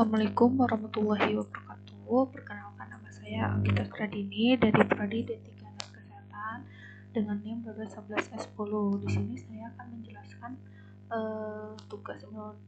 Assalamualaikum warahmatullahi wabarakatuh. Perkenalkan, nama saya Anggita Pradini dari Prodi D3 Kesehatan dengan NIM 1211S10. Di sini saya akan menjelaskan tugas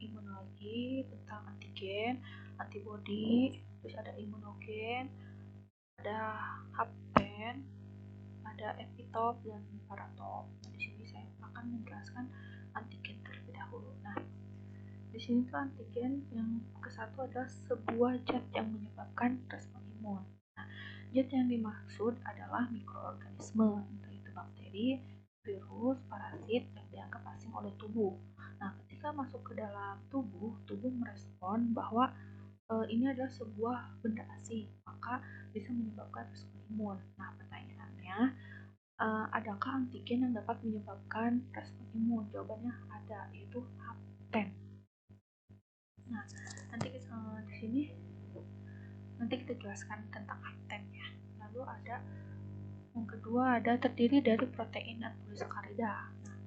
imunologi tentang antigen, antibodi, terus ada imunogen, ada hapten, ada epitop dan paratop. Nah, di sini saya akan menjelaskan antigen terlebih dahulu. Nah, di sini tuh antigen yang ke-1 adalah sebuah zat yang menyebabkan respon imun. Nah, zat yang dimaksud adalah mikroorganisme, entah itu bakteri, virus, parasit yang dianggap asing oleh tubuh. Nah, ketika masuk ke dalam tubuh merespon bahwa ini adalah sebuah benda asing, maka bisa menyebabkan respon imun. Nah, pertanyaannya, adakah antigen yang dapat menyebabkan respon imun? Jawabannya ada, yaitu hapten. Nah, di sini kita jelaskan tentang hapten ya. Lalu ada yang kedua, ada terdiri dari protein dan polisakarida. Nah,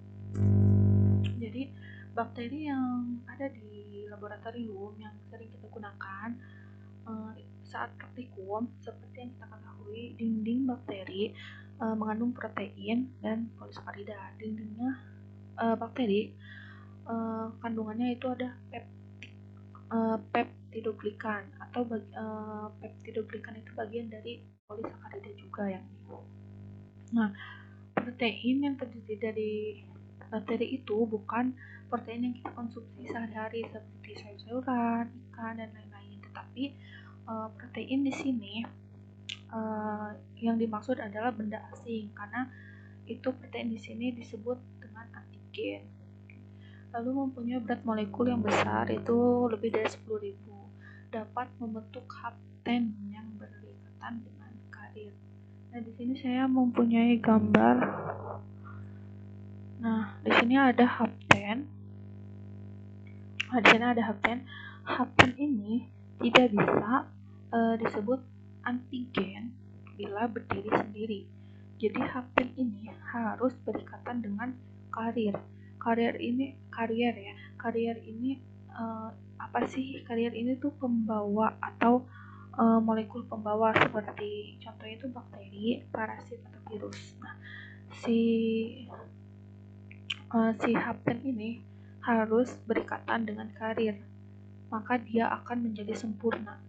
jadi bakteri yang ada di laboratorium yang sering kita gunakan saat praktikum, seperti yang kita ketahui, dinding bakteri mengandung protein dan polisakarida. Dindingnya bakteri kandungannya itu ada peptidoglikan atau peptidoglikan itu bagian dari polisakarida juga yang ini. Nah, protein yang terdiri dari bakteri itu bukan protein yang kita konsumsi sehari-hari seperti sayur-sayuran, ikan dan lain-lain, tetapi protein di sini yang dimaksud adalah benda asing karena itu protein di sini disebut dengan antigen. Lalu mempunyai berat molekul yang besar, itu lebih dari 10.000, dapat membentuk hapten yang berdekatan dengan karir. Nah, di sini saya mempunyai gambar. Nah, di sini ada hapten. Hapten ini tidak bisa disebut antigen bila berdiri sendiri. Jadi hapten ini harus berikatan dengan karir. Karier ini apa sih? Karier ini tuh pembawa atau molekul pembawa, seperti contohnya itu bakteri, parasit atau virus. Nah, si hapten ini harus berikatan dengan karir, maka dia akan menjadi sempurna.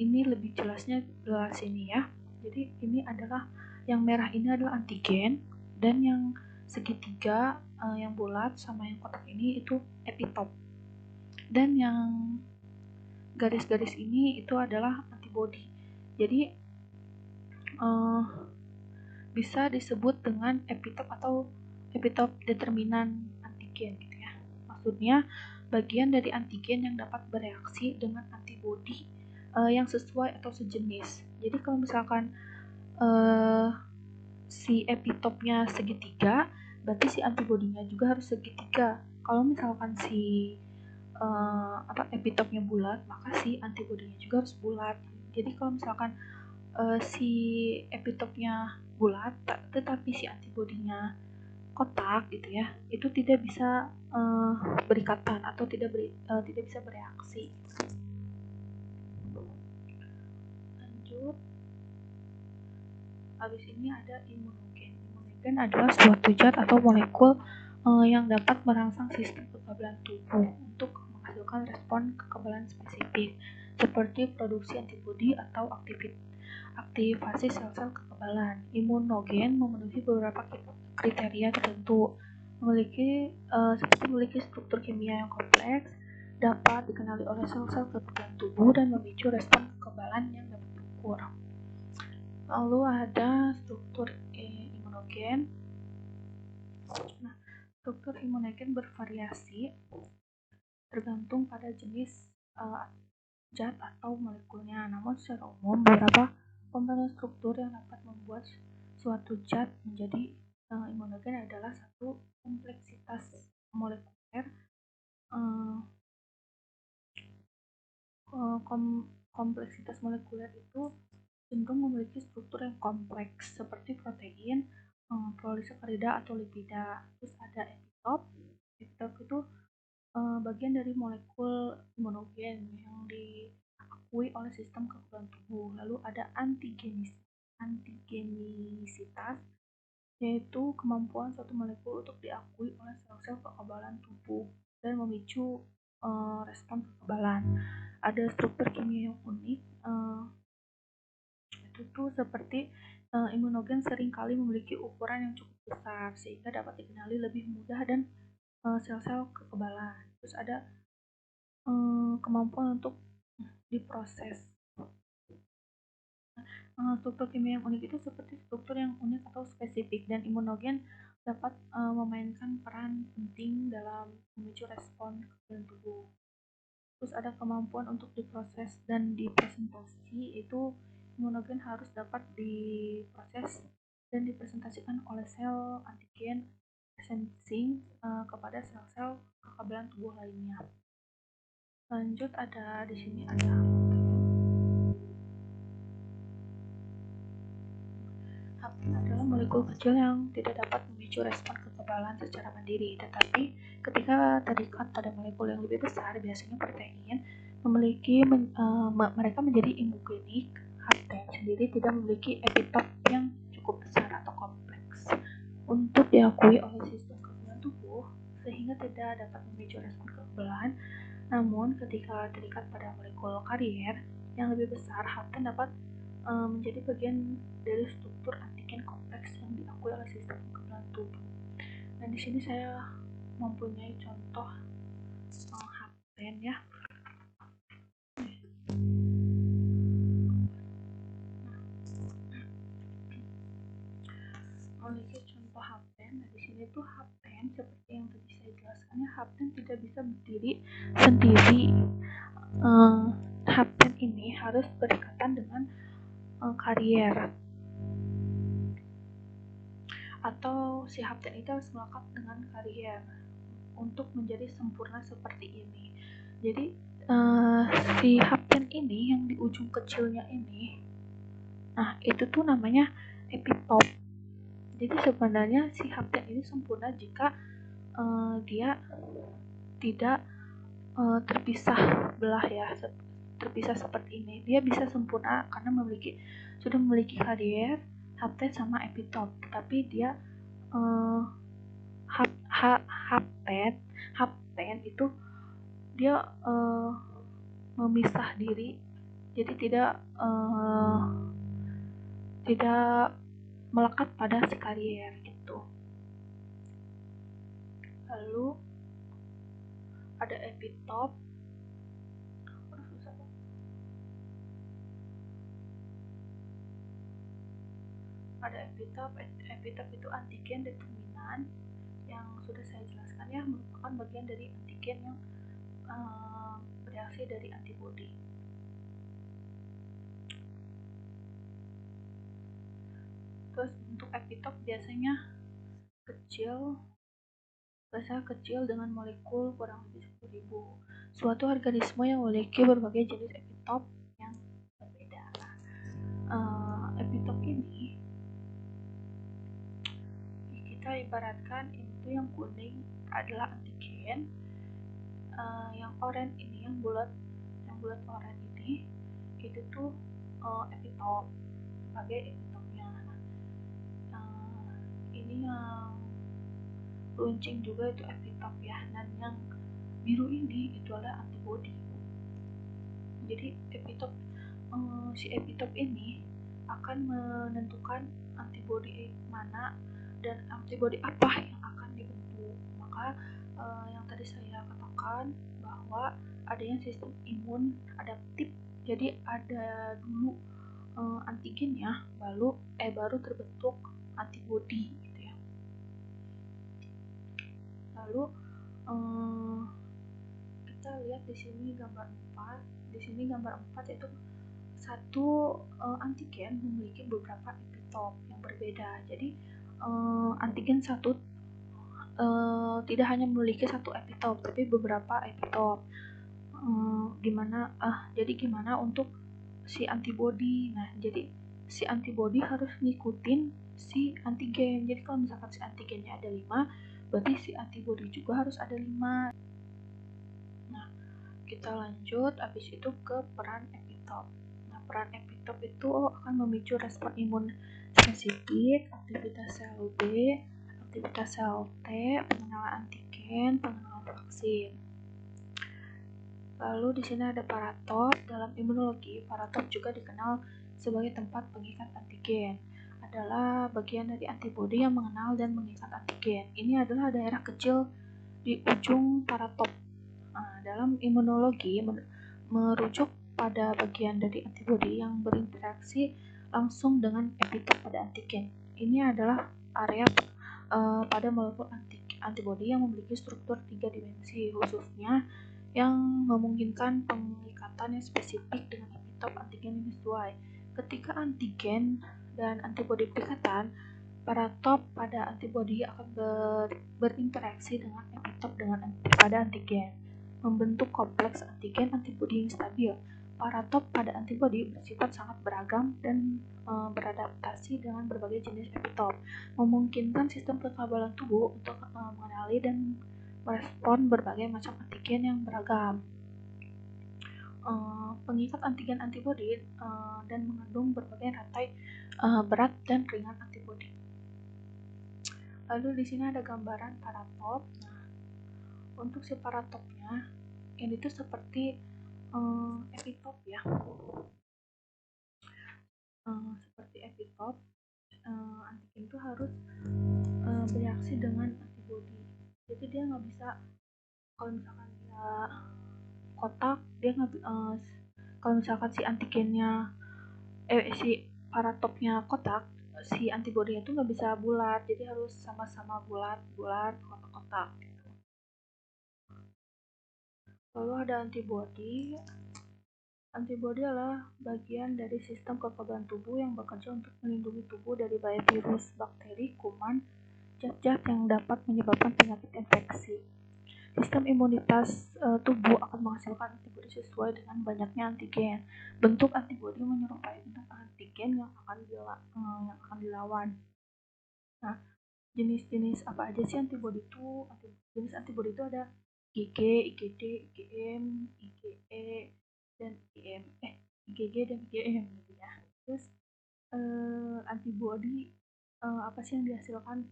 Ini lebih jelasnya di sini ya. Jadi ini adalah yang merah ini adalah antigen, dan yang segitiga yang bulat sama yang kotak ini itu epitop, dan yang garis-garis ini itu adalah antibodi. Jadi bisa disebut dengan epitop atau epitop determinan antigen gitu ya. Maksudnya bagian dari antigen yang dapat bereaksi dengan antibodi yang sesuai atau sejenis. Jadi kalau misalkan si epitopnya segitiga, berarti si antibodinya juga harus segitiga. Kalau misalkan si epitopnya bulat, maka si antibodinya juga harus bulat. Jadi kalau misalkan si epitopnya bulat tetapi si antibodinya kotak gitu ya, itu tidak bisa berikatan atau tidak bisa bereaksi. Lanjut, habis ini ada imunogen. Imunogen adalah suatu zat atau molekul yang dapat merangsang sistem kekebalan tubuh untuk menghasilkan respon kekebalan spesifik, seperti produksi antibodi atau aktivasi sel-sel kekebalan. Imunogen memenuhi beberapa kriteria tertentu, seperti memiliki struktur kimia yang kompleks, dapat dikenali oleh sel-sel kekebalan tubuh, dan memicu respon kekebalan yang dapat diukur. Lalu ada struktur imunogen. Nah, struktur imunogen bervariasi tergantung pada jenis zat atau molekulnya. Namun secara umum beberapa komponen struktur yang dapat membuat suatu zat menjadi imunogen adalah: satu, kompleksitas molekuler. Kompleksitas molekuler itu cenderung memiliki struktur yang kompleks seperti protein, polisakarida atau lipida. Terus ada epitop. Epitop itu bagian dari molekul imunogen yang diakui oleh sistem kekebalan tubuh. Lalu ada antigenisitas, yaitu kemampuan suatu molekul untuk diakui oleh sel-sel kekebalan tubuh dan memicu respon kekebalan. Ada struktur kimia yang unik, itu tuh seperti imunogen seringkali memiliki ukuran yang cukup besar sehingga dapat dikenali lebih mudah dan sel-sel kekebalan. Terus ada kemampuan untuk diproses. Struktur kimia yang unik itu seperti struktur yang unik atau spesifik, dan imunogen dapat memainkan peran penting dalam memicu respon kekebalan tubuh. Terus ada kemampuan untuk diproses dan dipresentasi, itu imunogen harus dapat diproses dan dipresentasikan oleh sel antigen sensing kepada sel-sel kekebalan tubuh lainnya. Lanjut, ada di sini ada hapten adalah molekul kecil yang tidak dapat memicu respon kekebalan secara mandiri, tetapi ketika terikat pada molekul yang lebih besar, biasanya protein, mereka menjadi imunogenik. Hapten sendiri tidak memiliki epitop yang cukup besar atau kompleks untuk diakui oleh sistem kekebalan tubuh, sehingga tidak dapat memicu respon kekebalan. Namun, ketika terikat pada molekul karier yang lebih besar, hapten dapat menjadi bagian dari struktur antigen kompleks yang diakui oleh sistem kekebalan tubuh. Dan di sini saya mempunyai contoh hapten ya. Memiliki contoh hapten. Nah, di sini tuh hapten seperti yang tadi saya jelaskan ya, hapten tidak bisa berdiri sendiri. Hapten ini harus berikatan dengan karier, atau si hapten itu harus melekat dengan karier untuk menjadi sempurna seperti ini. Jadi si hapten ini yang di ujung kecilnya ini, nah itu tuh namanya epitop. Jadi sebenarnya si hapten ini sempurna jika dia tidak terpisah belah ya, terpisah seperti ini. Dia bisa sempurna karena sudah memiliki karier, hapten sama epitop. Tetapi dia hapten itu dia memisah diri, jadi tidak melekat pada si karier gitu. Lalu ada epitop. Epitop itu antigen determinan yang sudah saya jelaskan ya, merupakan bagian dari antigen yang bereaksi dari antibodi. Terus untuk epitop biasanya kecil dengan molekul kurang lebih 10.000. Suatu organisme yang memiliki berbagai jenis epitop yang berbeda. Epitop ini kita ibaratkan itu yang kuning adalah antigen, yang oranye ini, yang bulat oranye ini, itu tuh epitop sebagai epitopnya. Ini yang runcing juga itu epitop ya, dan yang biru ini itu adalah antibodi. Jadi si epitop ini akan menentukan antibodi mana dan antibodi apa yang akan dibentuk. Maka yang tadi saya katakan bahwa adanya sistem imun adaptif, jadi ada dulu antigennya, baru terbentuk antibodi gitu ya. Lalu kita lihat di sini gambar 4. Di sini gambar 4 yaitu satu antigen memiliki beberapa epitop yang berbeda. Jadi antigen satu tidak hanya memiliki satu epitop, tapi beberapa epitop. Jadi gimana untuk si antibodi? Nah, jadi si antibodi harus ngikutin si antigen. Jadi kalau misalkan si antigennya ada 5, berarti si antibodi juga harus ada 5. Nah, kita lanjut habis itu ke peran epitop. Nah, peran epitop itu akan memicu respon imun spesifik, aktivitas sel B, aktivitas sel T, pengenalan antigen, pengenalan vaksin. Lalu di sini ada paratop. Dalam imunologi, paratop juga dikenal sebagai tempat pengikat antigen. Adalah bagian dari antibodi yang mengenal dan mengikat antigen. Ini adalah daerah kecil di ujung paratop. Nah, dalam imunologi merujuk pada bagian dari antibodi yang berinteraksi langsung dengan epitop pada antigen. Ini adalah area pada molekul antibodi yang memiliki struktur 3 dimensi, khususnya yang memungkinkan pengikatan yang spesifik dengan epitop antigen yang sesuai. Ketika antigen dan antibodi berdekatan, paratop pada antibodi akan berinteraksi dengan epitop pada antigen, membentuk kompleks antigen antibodi yang stabil. Paratop pada antibodi bersifat sangat beragam dan beradaptasi dengan berbagai jenis epitop, memungkinkan sistem kekebalan tubuh untuk mengenali dan merespon berbagai macam antigen yang beragam. Pengikat antigen antibodi dan mengandung berbagai rantai berat dan ringan antibodi. Lalu di sini ada gambaran paratop. Nah, untuk si paratopnya ini tuh seperti epitop ya. Seperti epitop, antigen itu harus bereaksi dengan antibodi. Jadi dia nggak bisa, kalau misalkan dia kotak, dia nggak kalau misalkan si antigennya si paratopnya kotak, si antibodinya itu nggak bisa bulat, jadi harus sama-sama bulat kotak-kotak. Lalu ada antibodi. Antibodi adalah bagian dari sistem kekebalan tubuh yang bekerja untuk melindungi tubuh dari bahaya virus, bakteri, kuman, zat-zat yang dapat menyebabkan penyakit infeksi. Sistem imunitas tubuh akan menghasilkan antibodi sesuai dengan banyaknya antigen. Bentuk antibodi menyerupai bentuk antigen yang akan dilawan. Nah, jenis-jenis apa aja sih antibodi itu? Jenis antibodi itu ada IgG, IgD, IgM, IgE, dan IgM, IgG dan IgM gitu ya. Terus antibodi apa sih yang dihasilkan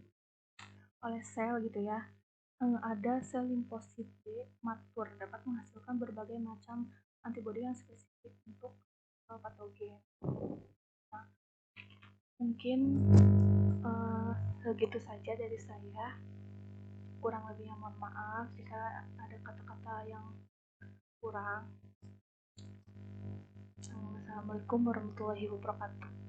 oleh sel gitu ya? Ada sel limfosit B matur dapat menghasilkan berbagai macam antibodi yang spesifik untuk patogen. Nah, mungkin segitu saja dari saya. Kurang lebihnya mohon maaf jika ada kata-kata yang kurang. Assalamualaikum warahmatullahi wabarakatuh.